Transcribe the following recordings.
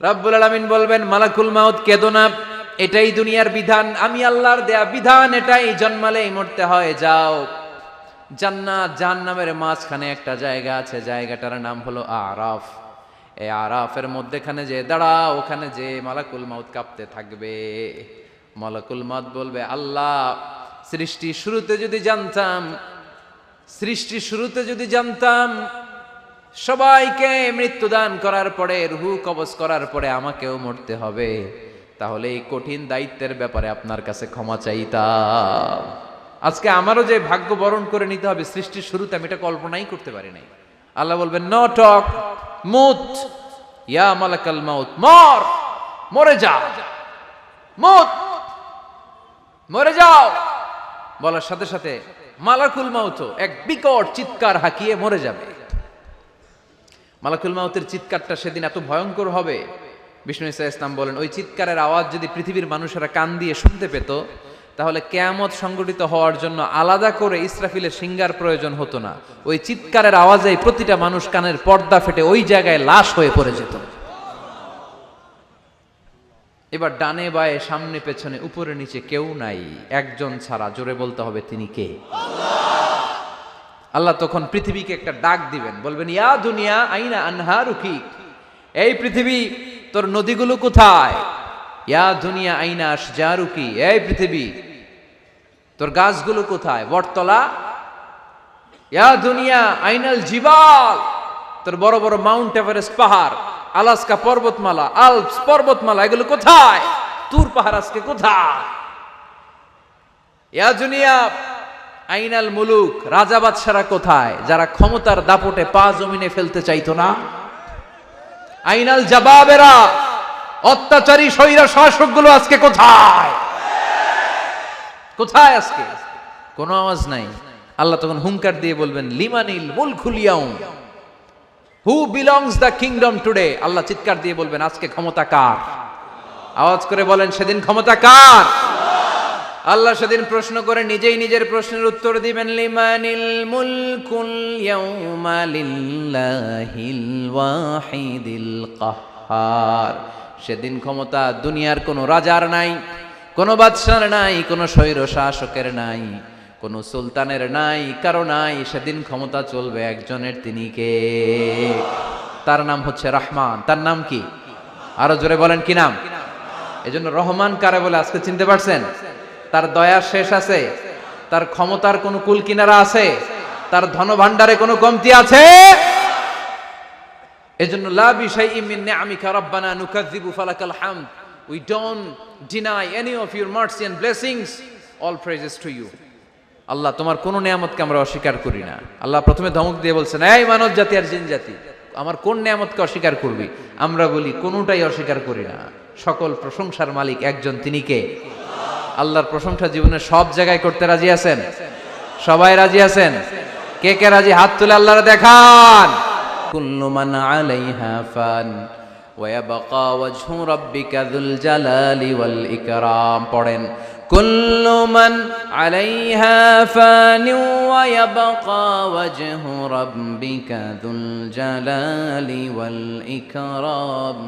রব্বুল আলামিন বলবেন, মালাকুল মাউত কেঁদো না, এটাই দুনিয়ার বিধান, আমি আল্লাহর দেয়া বিধান, এটাই জন্মালেই মরতে হয়। যাও, জান্নাত জাহান্নামের মাঝখানে একটা জায়গা আছে, জায়গাটার নাম হলো আরাফ। এই আরাফের মধ্যেখানে যে দাঁড়াও, ওখানে যে মালাকুল মাউত কাঁপতে থাকবে। মালাকুল মাউত বলবে, আল্লাহ, সৃষ্টির শুরুতে যদি জানতাম সবাইকে মৃত্যুদান করার পরে, রুহু কবজ করার পরে আমাকেও মরতে হবে, তাহলে এই কঠিন দায়িত্বের ব্যাপারে আপনার কাছে ক্ষমা চাইতাম। আজকে আমারও যে ভাগ্য বরণ করে নিতে হবে সৃষ্টির শুরুতে, আমি এটা কল্পনাই করতে পারি নাই। আল্লাহ বলবেন, নো টক, মুত, ইয়া মালাকাল মাউত, মরে যাও, মুত, মরে যাও। বলার সাথে সাথে মালাকুল মাউত এক বিকট চিৎকার হাঁকিয়ে মরে যাবে। মালাকুল মাউতের চিৎকারটা সেদিন এত ভয়ঙ্কর হবে, বিষ্ণু ঈসা ইসলাম বলেন, ওই চিৎকারের আওয়াজ যদি পৃথিবীর মানুষেরা কান দিয়ে শুনতে পেত, তাহলে কিয়ামত সংগঠিত হওয়ার জন্য আলাদা করে ইসরাফিলের সিঙ্গার প্রয়োজন হতো না। ওই চিৎকারের আওয়াজে প্রতিটা মানুষ কানের পর্দা ফেটে ওই জায়গায় লাশ হয়ে পড়ে যেত। এবার ডানে বায়ে সামনে পেছনে উপরে নিচে কেউ নাই, একজন ছাড়া, জোরে বলতে হবে, তিনি কে? আল্লাহ তখন পৃথিবীকে একটা ডাক দিবেন, বলবেন, ইয়া দুনিয়া আইনা আনহারুকি, এই পৃথিবী তোর নদীগুলো কোথায়? ইয়া দুনিয়া আইনা আশজারুকি, এই পৃথিবী তোর গাছগুলো কোথায়? বটতলা। ইয়া দুনিয়া আইনাল জিবাল, তোর বড় বড় মাউন্ট এভারেস্ট পাহাড়, আলাস্কা পর্বতমালা, আলপস পর্বতমালা, এগুলো কোথায়? তুর পাহাড় আজকে কোথায়? ইয়া দুনিয়া আইনাল মুলুক, রাজা বাদশারা কোথায়, যারা ক্ষমতার দাপটে পা জমিনে ফেলতে চাইতো না? আইনাল জাবাবেরা, অত্যাচারী স্বৈরা শাসকগুলো আজকে কোথায়? কোথায় আজকে? কোনো আওয়াজ নাই। আল্লাহ তখন হুঙ্কার দিয়ে বলবেন, লিমানিল মুলকুল ইয়াউম, who belongs the kingdom today. আল্লাহ চিৎকার দিয়ে বলবেন, আজকে ক্ষমতা কার? আওয়াজ করে বলেন, সেদিন ক্ষমতা কার? আল্লাহ সেদিন প্রশ্ন করে নিজেই নিজের প্রশ্নের উত্তর দিবেন, লিমানিল মুলকুল ইয়াউমা লিল্লাহিল ওয়াহিদিল কাহ্হার। সেদিন ক্ষমতা দুনিয়ার কোনো রাজার নাই, কোনো বাদশার নাই, কোনো স্বৈর শাসকের নাই, কোনো সুলতানের নাই, কারো নাই। সেদিন ক্ষমতা চলবে একজনের, তিনি কে? তার নাম হচ্ছে রহমান। তার নাম কি? আরো জোরে বলেন, কি নাম? এজন্য রহমান কারে বলে আজকে চিনতে পারছেন? তার দয়ার শেষ আছে? তার ক্ষমতার কোনো কুল কিনারা আছে? তার ধন ভান্ডারে কোনো কমতি আছে? এজন্য লা বিশাইইম মিন নিআমিকা রাব্বানা নুকাযযিবু ফালাকাল হামদ, we don't deny any of your mercy and blessings, all praises to you. আল্লাহ, তোমার কোন নিয়ামতকে আমরা অস্বীকার করি না। আল্লাহ প্রথমে ধমক দিয়ে বলছেন, এই মানব জাতি আর জিন জাতি, আমার কোন নিয়ামতকে অস্বীকার করবি? আমরা বলি, কোনটাই অস্বীকার করি না। সকল প্রশংসার মালিক একজন, তিনি কে? আল্লাহর প্রশংসা জীবনের সব জায়গায় করতে রাজি আছেন? সবাই রাজি আছেন? কে কে রাজি? হাত তুলে আল্লাহরে দেখান। কুল্লু মান আলাইহা ফান ওয়া ইয়াবকা ওয়াজহু রাব্বিকা যুল জালালি ওয়াল ইকরাম। পড়েন, কুল্লু মান আলাইহা ফান ওয়া ইয়াবকা ওয়াজহু রাব্বিকা যুল জালালি ওয়াল ইকরাম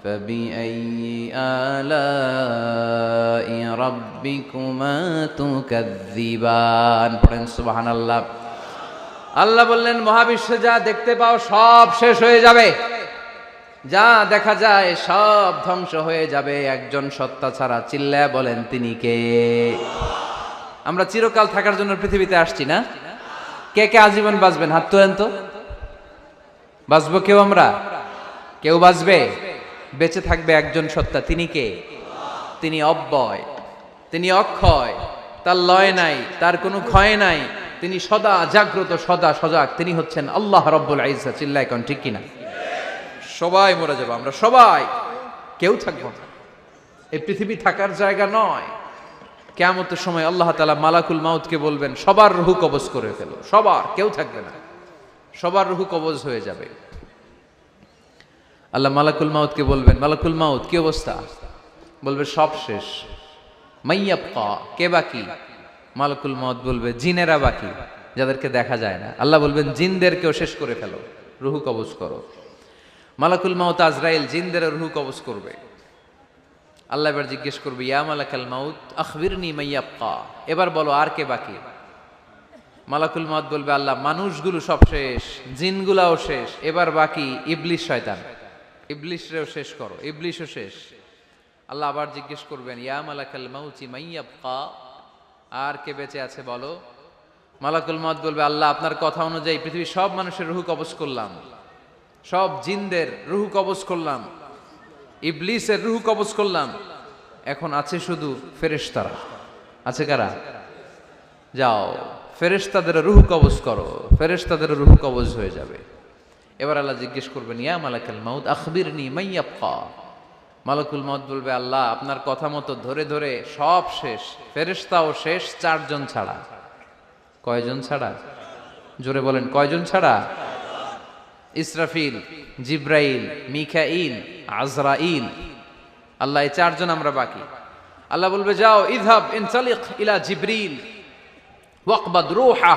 فبأي آلاء ربكما تكذبان। পড়েন সুবহানাল্লাহ। আল্লাহ বললেন, মহাবিশ্বে যা দেখতে পাও সব শেষ হয়ে যাবে, যা দেখা যায় সব ধ্বংস হয়ে যাবে একজন সত্তা ছাড়া। চিল্লায়া বলেন, তিনি কে? আমরা চিরকাল থাকার জন্য পৃথিবীতে আসছি না? কে কে আজীবন বাঁচবেন? হাত তোলেন তো। বাঁচবো কেউ? আমরা কেউ বাঁচবে? বেঁচে থাকবে একজন সত্তা, তিনি কে? তিনি অব্যয়, তিনি অক্ষয়, তার লয় নাই, তার কোনো ক্ষয় নাই, তিনি সদা জাগ্রত, সদা সজাগ, তিনি হচ্ছেন আল্লাহ রাব্বুল ইজ্জত। চিল্লায় কোন ঠিক কিনা? সবাই মরে যাবো আমরা, সবাই, কেউ থাকবো না। এই পৃথিবী থাকার জায়গা নয়। কিয়ামতের সময় আল্লাহ তাআলা মালাকুল মাউতকে বলবেন, সবার রূহ কবজ করে ফেলো, সবার, কেউ থাকবে না, সবার রূহ কবজ হয়ে যাবে। আল্লাহ মালাকুল মাউতকে বলবেন, মালাকুল মাউত কি অবস্থা? বলবে, সব শেষ। মাইয়াবকা, কে বাকি? মালাকুল মাউত বলবে, জিনেরা বাকি, যাদেরকে দেখা যায় না। আল্লাহ বলবেন, জিনদেরকেও শেষ করে ফেলো, রূহ কবজ করো। মালাকুল মাউত আজরাইল জিনদের রূহ কবজ করবে। আল্লাহ এবার জিজ্ঞেস করবে, ইয়া মালাকাল মাউত আখবিরনি মাইয়াবকা, এবার বলো আর কে বাকি? মালাকুল মাউত বলবে, আল্লাহ মানুষগুলো সব শেষ, জিনগুলাও শেষ, এবার বাকি ইবলিশ শয়তান, ইবলিশরেও শেষ করো, ইবলিশও শেষ। আল্লাহ আবার জিজ্ঞেস করবেন, ইয়া মালাকাল মাউতি মাইয়াবকা, আর কে বেঁচে আছে বলো? মালাকুল মাউত বলবে, আল্লাহ আপনার কথা অনুযায়ী পৃথিবীর সব মানুষের রূহ কবজ করলাম, সব জিনদের রূহ কবজ করলাম, ইবলিসের রূহ কবজ করলাম, এখন আছে শুধু ফেরেশতারা। আছে কারা? যাও ফেরেশতাদের রূহ কবজ করো, ফেরেশতাদের রূহ কবজ হয়ে যাবে। এবার আল্লাহ জিজ্ঞেস করবেন, ইয়া মালাকাল মাউত আখবিরনি মাইয়াবকা। মালাকুল মাউত বলবে, আল্লাহ আপনার কথা মতো ধরে ধরে সব শেষ, ফেরেশতাও শেষ, 4 জন ছাড়া। কয়জন ছাড়া? জোরে বলেন, কয়জন ছাড়া? ইসরাফিল, জিব্রাইল, মিকাইল, আজরাইল। আল্লাহ এই 4 জন আমরা বাকি। আল্লাহ বলবে, যাও ইযহাব ইনতালিক ইলা জিবরিল ওয়াকবাদ রূহা,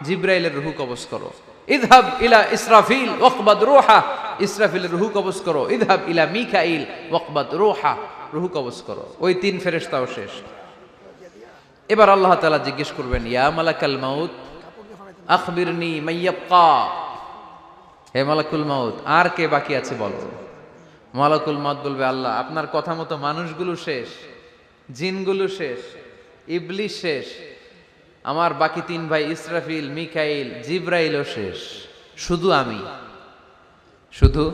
জিব্রাইলের রূহ কবজ করো। ইযহাব ইলা ইসরাফিল ওয়াকবাদ রূহা, ইসরাফিলের রূহ কবজ করো। ইযহাব ইলা মিকাইল ওয়াকবাদ রূহা, রূহ কবজ করো। ওই 3 ফেরেশতাও শেষ। এবার আল্লাহ তাআলা জিজ্ঞেস করবেন, ইয়া মালাকাল মাউত আখবিরনি মাইয়াবকা, হে মালাকুল মাউত আর কে বাকি আছে বলো? মালাকুল মাউত বলবে, আল্লাহ আপনার কথা মতো মানুষগুলো শেষ, জিনগুলো শেষ, ইবলিশ শেষ, আমার বাকি 3 ভাই ইসরাফিল, মিকাইল, জিব্রাইলও শেষ, শুধু আমি, শুধু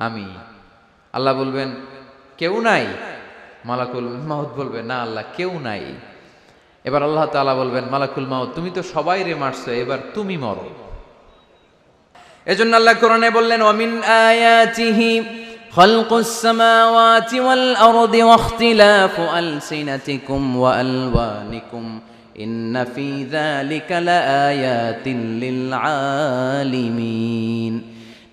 আমি। আল্লাহ বলবেন, কেউ নাই? মালাকুল মাউত বলবে, না আল্লাহ কেউ নাই। এবার আল্লাহ তাআলা বলবেন, মালাকুল মাউত তুমি তো সবাই রে মারছো, এবার তুমি মরো। এজন্য আল্লাহ কোরআনে বললেন, ওয়ামিন আয়াতিহি খালকুস সামাওয়াতি ওয়াল আরদি ওয়াখতিলাফু আলসিনাতিকুম ওয়া আলওয়ানিকুম ইন্না ফি যালিকা লাআয়াতিন লিল আলিমিন।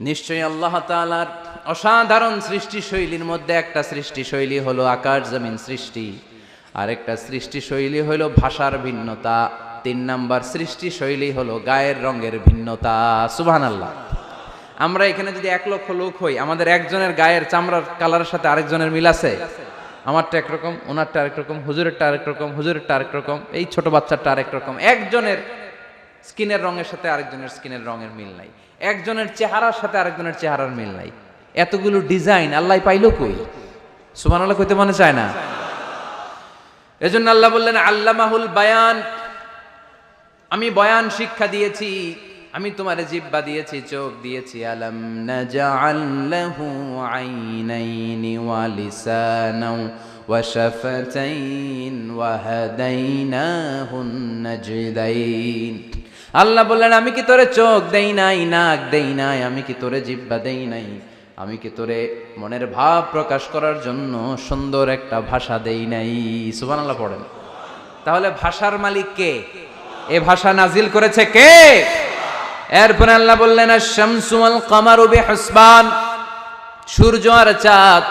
নিশ্চয়ই আল্লাহ তাআলার অসাধারণ সৃষ্টি শৈলীর মধ্যে একটা সৃষ্টি শৈলী হলো আকাশ জমিন সৃষ্টি, আর একটা সৃষ্টি শৈলী হলো ভাষার ভিন্নতা, 3 নাম্বার সৃষ্টি শৈলী হলো গায়ের রঙের ভিন্নতা। সুবহানাল্লাহ। আমরা এখানে যদি 1 লক্ষ লোক হই, আমাদের একজনের গায়ের চামড়ার কালারের সাথে আরেকজনের মিল আছে? আমারটা একরকম, ওনারটা আরেক রকম, হুজুরেরটা আরেক রকম, হুজুরেরটা আরেক রকম, এই ছোট বাচ্চাটা আরেক রকম। একজনের স্কিনের রঙের সাথে আরেকজনের স্কিনের রঙের মিল নাই, একজনের চেহারার সাথে আরেকজনের চেহারার মিল নাই। এতগুলো ডিজাইন আল্লাহ পাইলো কই? সুবহানাল্লাহ কইতে মনে চায় না? এজন্য আল্লাহ বললেন, আল্লামাহুল বায়ান, আমি বয়ান শিক্ষা দিয়েছি, আমি তোমারে জিহ্বা দিয়েছি, চোখ দিয়েছি। আলাম নাজআল লাহু আইনাইনি ওয়া লিসানাও ওয়া শাফাতাইন ওয়া হাদাইনাহুন নাজদাইন। আল্লাহ বললেন, আমি কি তোরে চোখ দেই নাই, নাক দেই নাই, আমি কি তোরে জিহ্বা দেই নাই, আমি কি তোরে মনের ভাব প্রকাশ করার জন্য সুন্দর একটা ভাষা দেই নাই? সুবহানাল্লাহ পড়েন। তাহলে ভাষার মালিক কে? এ ভাষা নাজিল করেছে কে? এরপর আল্লাহ বললেন, আশ-শামসু ওয়াল কামারু বিহুসবান, সূর্য আর চাঁদ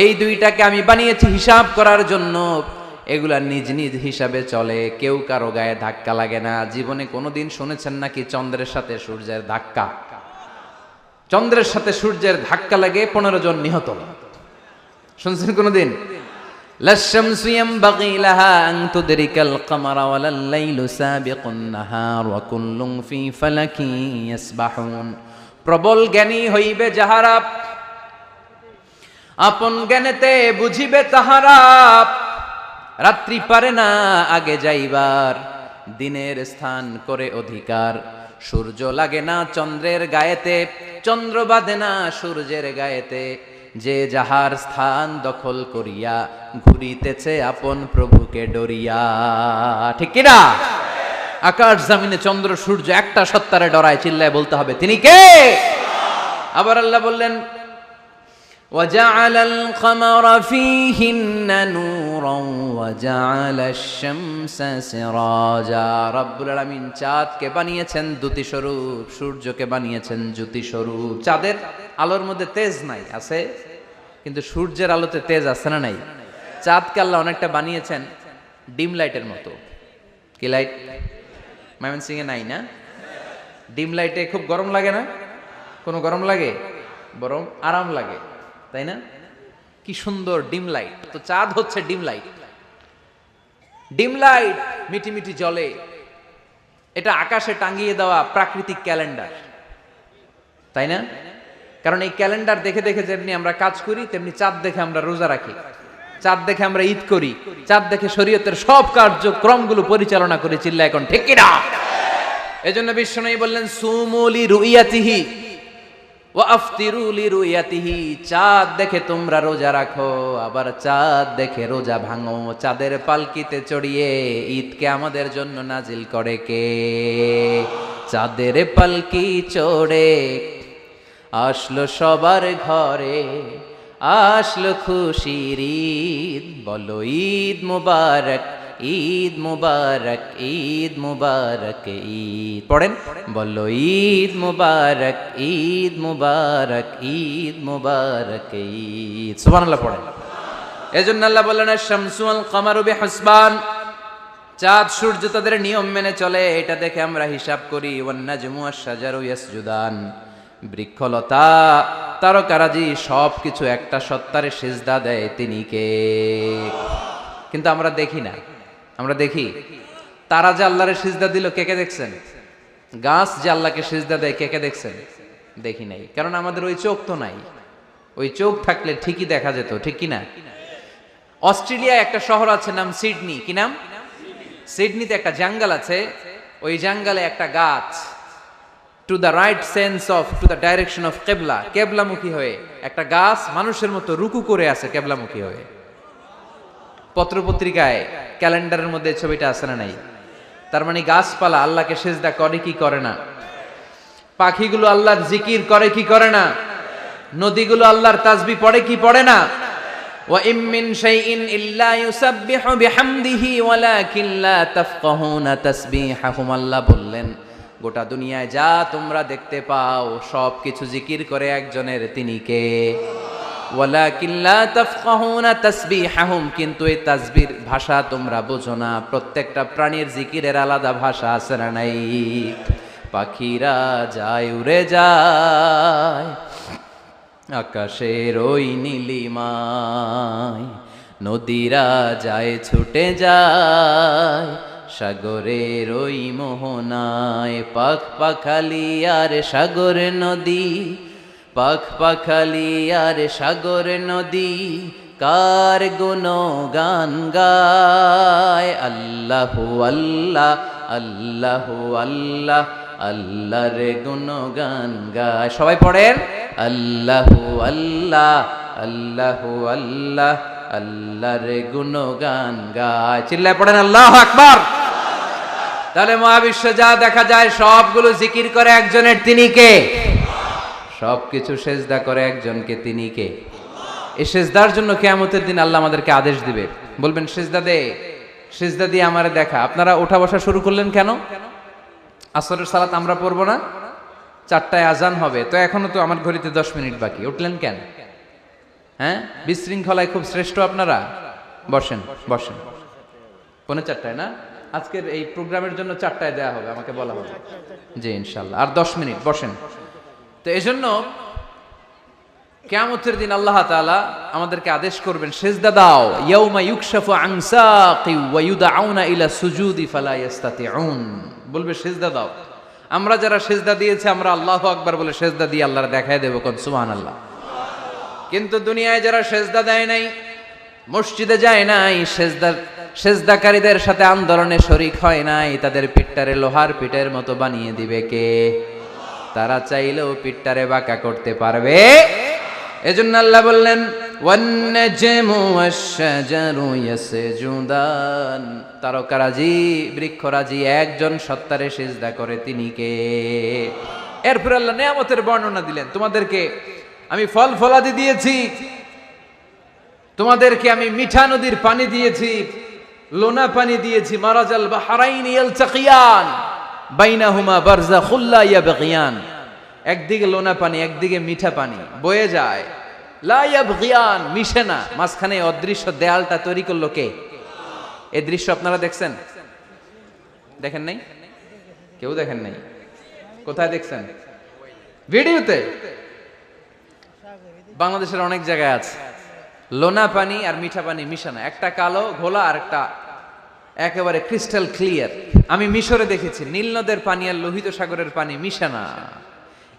এই দুইটাকে আমি বানিয়েছি হিসাব করার জন্য। এগুলা নিজ নিজ হিসাবে চলে, কেউ কারো গায়ে ধাক্কা লাগে না। জীবনে কোনোদিন শুনেছেন নাকি চন্দ্রের সাথে সূর্যের ধাক্কা? চন্দ্রের সাথে সূর্যের ধাক্কা লাগে 15 জন নিহত। শুনছেন কোনোদিন? লাশ-শামসু ইয়ানবাগি লাহা আন তুদরিকাল কামারা ওয়ালাল লাইলু সাবিকুন নাহার ওয়া কুল্লুন ফি ফালাকি ইয়াসবাহুন। প্রবল জ্ঞানী হইবে যাহারা, আপন জ্ঞানেতে বুঝিবে তাহারা। রাত্রি পারে না আগে যাইবার, দিনের স্থান করে অধিকার। সূর্য লাগে না চন্দ্রের গায়েতে, চন্দ্র বাঁধে না সূর্যের গায়েতে। যে যাহার স্থান দখল করিয়া ঘুরিতেছে আপন প্রভুকে ডরিয়া। ঠিক কিনা? আকাশ জমিনে চন্দ্র সূর্য একটা সত্তারে ডরায়, চিল্লায় বলতে হবে তিনি কে? আবার আল্লাহ বললেন, وَجَعَلَ الْقَمَرَ فِيهِنَّ نُورًا وَجَعَلَ الشَّمْسَ سِرَاجًا। রব্বুল আলামিন চাঁদকে বানিয়েছেন দ্যুতি স্বরূপ, সূর্যকে বানিয়েছেন জ্যোতি স্বরূপ। চাঁদের আলোর মধ্যে তেজ নাই, আছে, কিন্তু সূর্যের আলোতে তেজ আছে না নাই? চাঁদকে আল্লাহ অনেকটা বানিয়েছেন ডিম লাইটের মতো। কি লাইট? ময়মনসিংহে নাই না? ডিম লাইটে খুব গরম লাগে না? কোনো গরম লাগে? বরং আরাম লাগে, তাই না? কি সুন্দর ডিম লাইট, তো চাঁদ হচ্ছে ডিম লাইট। ডিম লাইট মিটি মিটি জলে, এটা আকাশে টাঙিয়ে দেওয়া প্রাকৃতিক ক্যালেন্ডার, তাই না? কারণ এই ক্যালেন্ডার দেখে দেখে যেমনি আমরা কাজ করি, তেমনি চাঁদ দেখে আমরা রোজা রাখি, চাঁদ দেখে আমরা ঈদ করি, চাঁদ দেখে শরীয়তের সব কার্যক্রমগুলো পরিচালনা করি। চিল্লা এখন ঠিক কিনা? এজন্য বিশ্বনবী বললেন সুমু লিরুইয়াতিহি ওয়া আফতিরু লিরুইয়াতিহি, চাঁদ দেখে তোমরা রোজা রাখো, আবার চাঁদ দেখে রোজা ভাঙো। চাঁদের পালকিতে চড়িয়ে ঈদকে আমাদের জন্য নাজিল করে কে? চাঁদের পালকি চড়ে আসলো সবার ঘরে, আসলো খুশির ঈদ, বলো ঈদ মুবারক, ঈদ মুবারক, ঈদ মুবারক, ঈদ পড়েন, বলো ঈদ মুবারক, ঈদ মুবারক, ঈদ মুবারক, ঈদ। সুবহানাল্লাহ পড়েন। এজন্য আল্লাহ বললেন আশ-শামসু ওয়াল কামারু বিহিসবান, চাঁদ সূর্য তাদের নিয়ম মেনে চলে, এটা দেখে আমরা হিসাব করি। ওয়ান নাজমু ওয়াশ-শাজারু ইয়াসজুদান, বৃক্ষলতা তারকারাজি সবকিছু একটা সত্তারে সিজদা দেয়, তিনি কে? কিন্তু আমরা দেখি না। আমরা দেখি তারা যে আল্লাহরে সিজদা দিল, কে কে দেখছেন? গাছ যে আল্লাহকে সিজদা দেয়, কে কে দেখছেন? দেখি নাই, কারণ আমাদের ওই চোখ তো নাই। ওই চোখ থাকলে ঠিকই দেখা যেত, ঠিক কি না? অস্ট্রেলিয়ায় একটা শহর আছে নাম সিডনি, কি নাম? সিডনিতে একটা জঙ্গল আছে, ওই জঙ্গলে একটা গাছ to the right sense of, to the direction of কেবলা, কেবলামুখী হয়ে একটা গাছ মানুষের মতো রুকু করে আছে কেবলামুখী হয়ে। পত্রপত্রিকায় ক্যালেন্ডারের মধ্যে ছবিটা আছে না নাই? তার মানে গাছপালা আল্লাহকে সিজদা করে কি করে না? পাখিগুলো আল্লাহর জিকির করে কি করে না? নদীগুলো আল্লাহর তাসবিহ পড়ে কি পড়ে না? ওয়া ইম মিন শাইইন ইল্লা ইউসাব্বিহু বিহামদিহি ওয়ালাকিন লা তাফকাহুনা তাসবিহাহুম, আল্লাহ বললেন গোটা দুনিয়ায় যা তোমরা দেখতে পাও সব কিছু জিকির করে একজনের, তিনি কে? ওয়ালাকিন লা তাফকাহুনা তাসবিহাহুম, কিন্তু এই তাসবির ভাষা তোমরা বোঝো না। প্রত্যেকটা প্রাণীর জিকিরের আলাদা ভাষা আছে না নাই? পাখিরা যায় উড়ে যায় আকাশের ওই নীলিমায়, নদীরা যায় ছুটে যায় সাগরের ওই মোহনায়। পাখ পাখালি আর সাগর নদী, পাখ পাখালি আর সাগর নদী, কার গুণগান গায়। আল্লাহু আল্লাহ, আল্লাহু আল্লাহ, আল্লাহর গুণগান গায়। সবাই পড়েন আল্লাহু আল্লাহ, আল্লাহু আল্লাহ, আল্লাহর গুণগান গায়। চিল্লায় পড়েন আল্লাহু আকবার। তাহলে মহাবিশ্ব যা দেখা যায় সবগুলো জিকির করে একজনের, তিনি কে? সবকিছু সেজদা করে একজনকে, তিনি কে? এই সেজদার জন্য কিয়ামতের দিন আল্লাহ আমাদেরকে আদেশ দিবে, বলবেন সেজদা দে, সেজদা দিয়ে আমারে দেখা। আপনারা ওঠা বসা শুরু করলেন কেন? আসরের সালাত আমরা পড়বো না, 4টায় আজান হবে, তো এখনো তো আমার ঘড়িতে 10 মিনিট বাকি, উঠলেন কেন? হ্যাঁ, বিশৃঙ্খলায় খুব শ্রেষ্ঠ আপনারা। বসেন বসেন, 4:45 না? আজকের এই প্রোগ্রামের জন্য 4টায় দেয়া হবে, আমাকে বলা হবে। জি ইনশাল্লাহ, আর 10 মিনিট বসেন। তো এজন্য কিয়ামতের দিন আল্লাহ তাআলা আমাদেরকে আদেশ করবেন সেজদা দাও। ইয়াউমা ইউকশাফু আন সাকি ওয়া ইউদআউনা ইলা সুজুদি ফালা ইস্তাতিউন, বলবে সেজদা দাও। আমরা যারা সেজদা দিয়েছি আমরা আল্লাহু আকবার বলে সেজদা দিয়ে আল্লাহর দেখায় দেব, কোন সুবহানাল্লাহ। কিন্তু দুনিয়ায় যারা সেজদা দেয় নাই, মসজিদে যায় নাই, সেজদাকারীদের সাথে আন্দোলনে শরীক হয় নাই, তাদের পিঠটারে লোহার পিঠের মতো বানিয়ে দিবে কে? তারা চাইলেও পিঠটারে বাঁকা করতে পারবে? এজন্য আল্লাহ বললেন ওয়ান নাজমু ওয়াশ-শাজারু ইয়াসজুদান, তারকারাজি বৃক্ষরাজি একজন সত্তারে সিজদা করে, তিনি কে? এরপর আল্লাহ নিয়ামতের বর্ণনা দিলেন, তোমাদেরকে আমি ফল ফলাদি দিয়েছি, তোমাদেরকে আমি মিঠা নদীর পানি দিয়েছি, লোনা পানি দিয়েছি। মারাজাল বাহরাইন ইয়ালতাকিয়ান বাইনাহুমা বারযাখুল লা ইয়াবগিয়ান, একদিকে লোনা পানি একদিকে মিঠা পানি বয়ে যায়, লা ইয়াবগিয়ান, মিশে না, মাঝখানে অদৃশ্য দেয়ালটা তৈরি করলো কে? এই দৃশ্য আপনারা দেখছেন? দেখেন নাই? কেউ দেখেন নাই? কোথায় দেখছেন? ভিডিওতে। বাংলাদেশের অনেক জায়গায় আছে লোনা পানি আর মিঠা পানি মিশানো, একটা কালো ঘোলা আর একটা একেবারে ক্রিস্টাল ক্লিয়ার। আমি মিশরে দেখেছি নীল নদের পানি আর লোহিত সাগরের পানি মিশানা,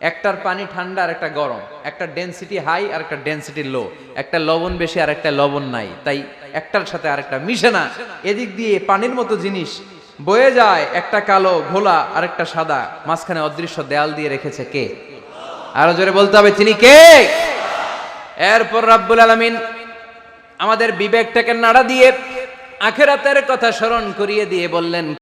একটার পানি ঠান্ডা আর একটা গরম, একটা ডেনসিটি হাই আর একটা ডেনসিটি লো, একটা লবণ বেশি আর একটা লবণ নাই, তাই একটার সাথে আরেকটা মিশানা। এদিক দিয়ে পানির মতো জিনিস বয়ে যায়, একটা কালো ঘোলা আর একটা সাদা, মাঝখানে অদৃশ্য দেয়াল দিয়ে রেখেছে কে? আরো জোরে বলতে হবে তিনি কে? এরপর রাব্বুল আলামিন আমাদের বিবেকটাকে নাড়া দিয়ে আখিরাতের কথা স্মরণ করিয়ে দিয়ে বললেন,